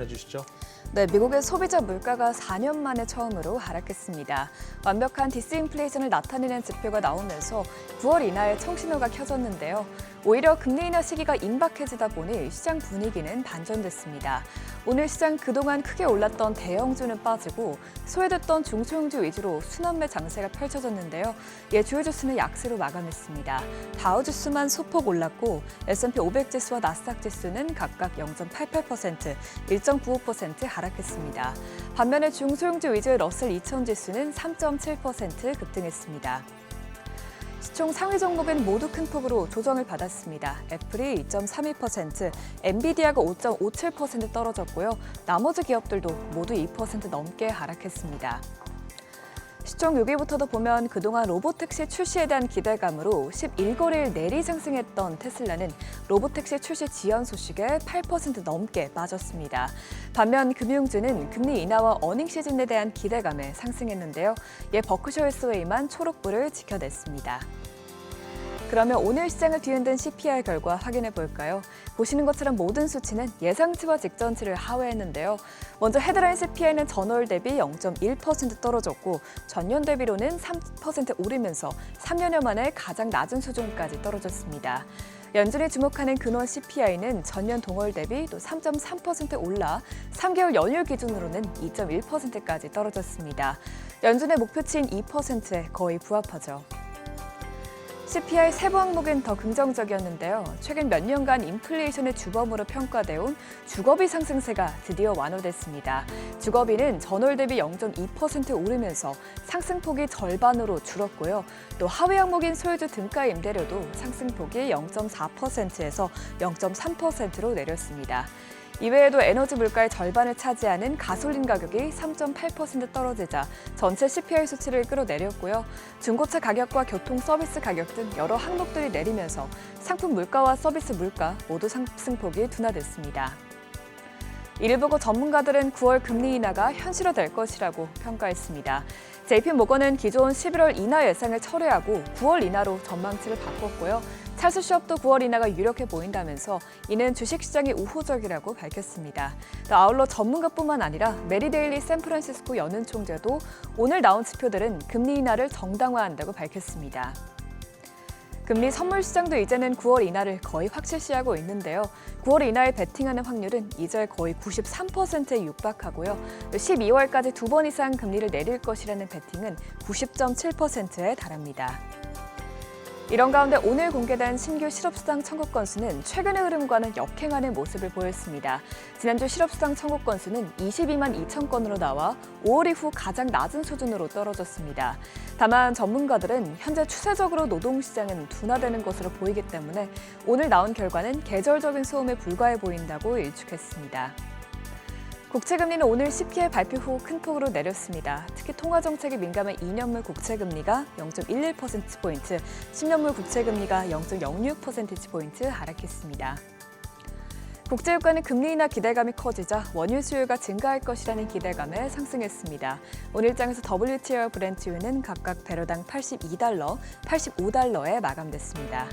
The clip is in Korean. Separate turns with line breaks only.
해주시죠.
네, 미국의 소비자 물가가 4년 만에 처음으로 하락했습니다. 완벽한 디스인플레이션을 나타내는 지표가 나오면서 9월 인하의 청신호가 켜졌는데요. 오히려 금리 인하 시기가 임박해지다 보니 시장 분위기는 반전됐습니다. 오늘 시장 그동안 크게 올랐던 대형주는 빠지고 소외됐던 중소형주 위주로 순환매 장세가 펼쳐졌는데요. 주요 지수는 약세로 마감했습니다. 다우지수만 소폭 올랐고 S&P 500 지수와 나스닥 지수는 각각 0.88%, 1.95% 하락했습니다. 반면에 중소형주 위주의 러셀 2000 지수는 3.7% 급등했습니다. 시총 상위 종목은 모두 큰 폭으로 조정을 받았습니다. 애플이 2.32%, 엔비디아가 5.57% 떨어졌고요. 나머지 기업들도 모두 2% 넘게 하락했습니다. 시총 6위부터도 보면 그동안 로보택시 출시에 대한 기대감으로 11거래일 내리 상승했던 테슬라는 로보택시 출시 지연 소식에 8% 넘게 빠졌습니다. 반면 금융주는 금리 인하와 어닝 시즌에 대한 기대감에 상승했는데요. 버크셔 해서웨이만 초록불을 지켜냈습니다. 그러면 오늘 시장을 뒤흔든 CPI 결과 확인해 볼까요? 보시는 것처럼 모든 수치는 예상치와 직전치를 하회했는데요. 먼저 헤드라인 CPI는 전월 대비 0.1% 떨어졌고 전년 대비로는 3% 오르면서 3년여 만에 가장 낮은 수준까지 떨어졌습니다. 연준이 주목하는 근원 CPI는 전년 동월 대비 또 3.3% 올라 3개월 연율 기준으로는 2.1%까지 떨어졌습니다. 연준의 목표치인 2%에 거의 부합하죠. CPI 세부 항목은 더 긍정적이었는데요. 최근 몇 년간 인플레이션의 주범으로 평가돼온 주거비 상승세가 드디어 완화됐습니다. 주거비는 전월 대비 0.2% 오르면서 상승폭이 절반으로 줄었고요. 또 하위 항목인 소유주 등가 임대료도 상승폭이 0.4%에서 0.3%로 내렸습니다. 이외에도 에너지 물가의 절반을 차지하는 가솔린 가격이 3.8% 떨어지자 전체 CPI 수치를 끌어내렸고요. 중고차 가격과 교통 서비스 가격 등 여러 항목들이 내리면서 상품 물가와 서비스 물가 모두 상승폭이 둔화됐습니다. 이를 보고 전문가들은 9월 금리 인하가 현실화될 것이라고 평가했습니다. JP모건은 기존 11월 인하 예상을 철회하고 9월 인하로 전망치를 바꿨고요. 찰스 슈왑도 9월 인하가 유력해 보인다면서 이는 주식시장이 우호적이라고 밝혔습니다. 또 아울러 전문가뿐만 아니라 메리데일리 샌프란시스코 연은총재도 오늘 나온 지표들은 금리 인하를 정당화한다고 밝혔습니다. 금리 선물 시장도 이제는 9월 인하를 거의 확실시하고 있는데요. 9월 인하에 베팅하는 확률은 이제 거의 93%에 육박하고요. 12월까지 2번 이상 금리를 내릴 것이라는 베팅은 90.7%에 달합니다. 이런 가운데 오늘 공개된 신규 실업수당 청구 건수는 최근의 흐름과는 역행하는 모습을 보였습니다. 지난주 실업수당 청구 건수는 22만 2천 건으로 나와 5월 이후 가장 낮은 수준으로 떨어졌습니다. 다만 전문가들은 현재 추세적으로 노동시장은 둔화되는 것으로 보이기 때문에 오늘 나온 결과는 계절적인 소음에 불과해 보인다고 일축했습니다. 국채금리는 오늘 CPI 발표 후 큰 폭으로 내렸습니다. 특히 통화정책에 민감한 2년물 국채금리가 0.11%포인트, 10년물 국채금리가 0.06%포인트 하락했습니다. 국제유가는 금리 인하 기대감이 커지자 원유 수요가 증가할 것이라는 기대감에 상승했습니다. 오늘 장에서 WTI와 브렌트유는 각각 배럴당 $82, $85에 마감됐습니다.